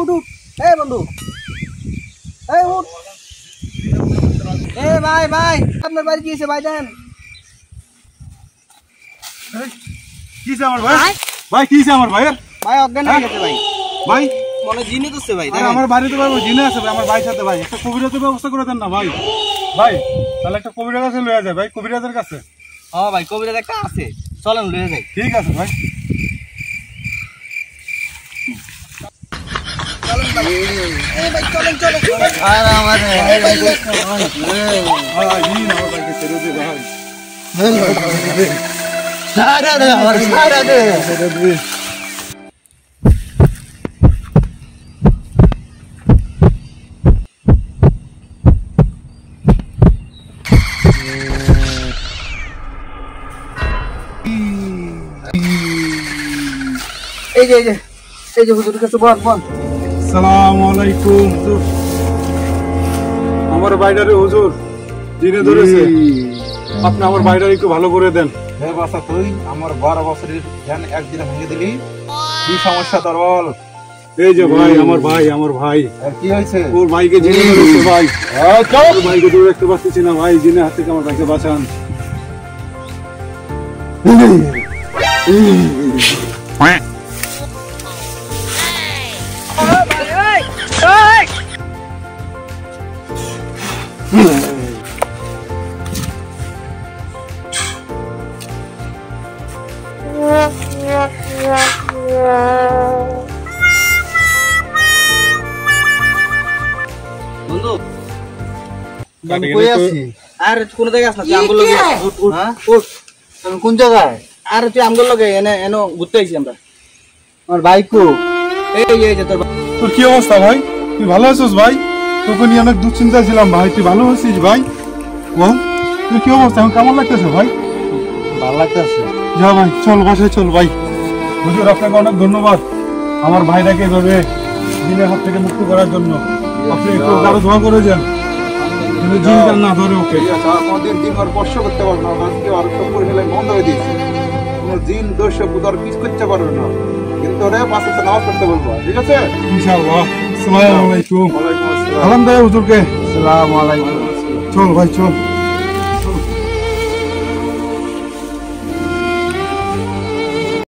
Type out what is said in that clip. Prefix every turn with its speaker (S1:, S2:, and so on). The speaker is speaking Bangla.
S1: উঠ উঠ। এই বন্ধু, এই উঠ। এ ভাই ভাই, আপনার বাড়ি কি হয়েছে ভাই? দেন
S2: কি আমার ভাই? ভাই কি আমার ভাইয়ের?
S1: ভাই অজ্ঞান হয়ে গেছে ভাই।
S2: ভাই
S1: মনে জিনে তো ভাই।
S2: আমার বাড়িতে ভাই জিনে আছে ভাই, আমার ভাইয়ের সাথে ভাই একটা কবিরাজের ব্যবস্থা করে দেন না ভাই। ভাই তাহলে একটা কবিরাজ কাছে লয়ে যায় ভাই, কবিরাজের কাছে।
S1: হ্যাঁ ভাই, কবিরাজ একটা আছে, চলেন লয়ে যাই।
S2: ঠিক আছে ভাই।
S1: এই যে হুজুরের কাছে বল বল।
S2: আসসালামু আলাইকুম হুজুর। আমার বাইডারে হুজুর জিনে ধরেছে, আপনি আমার বাইডারে একটু ভালো করে দেন।
S3: হ্যাঁ বাসা, তুই আমার 12 বছরের ধ্যান একদিনে ভেঙে দিলি। কি সমস্যা তোর বল?
S2: এই যে ভাই, আমার ভাই
S3: কি হয়েছে?
S2: ওর ভাইকে জিনে ধরেছে ভাই। ওর ভাইকে দূরে রাখতে পারতেছি না ভাই, জিনে হাত থেকে আমার ভাইকে বাঁচান।
S1: বন্ধু
S3: আমি কই আছি?
S1: আর কোন জায়গায় আছ না? তুই আমগুলো লগে উঠ উঠ উঠ।
S3: আমি কোন জায়গায়?
S1: আর তুই আমগুলো লগে এনে ঘুরতে আইছি আমরা।
S3: আমার বাইক কো?
S1: এই যে তোর
S2: তোর কি অবস্থা ভাই? তুই ভালো আছিস ভাই? তোকে নিয়ে অনেক দুশ্চিন্তায় ছিলাম ভাই, তুই ভালো আছিস ভাই? বল তোর কি অবস্থা, এখন কেমন লাগতেছে ভাই?
S3: ভালো লাগতেছে।
S2: যা ভাই, চল বাসায় চল ভাই। হুজুর আপনাকে অনেক ধন্যবাদ আমার ভাইটাকে এভাবে জিনের হাত থেকে মুক্ত করার জন্য। আপনি একটু আরো দোয়া করে যান, জিন যেন না ধরে ওকে।
S3: কোনদিন জিন আর স্পর্শ করতে পারবে না, আজকে আর সব করে ফেলে বন্ধ হয়ে দিয়েছে। কোনো জিন দোষ বুদার কিছু করতে পারবে না, কিন্তু ওরে পাশে নামাজ পড়তে বলবো, ঠিক আছে?
S2: ইনশাআল্লাহ। আসসালামু আলাইকুম।
S3: ওয়ালাইকুম আসসালাম।
S2: সালাম দেয় হুজুরকে।
S3: আসসালামু আলাইকুম।
S2: চল ভাই চল।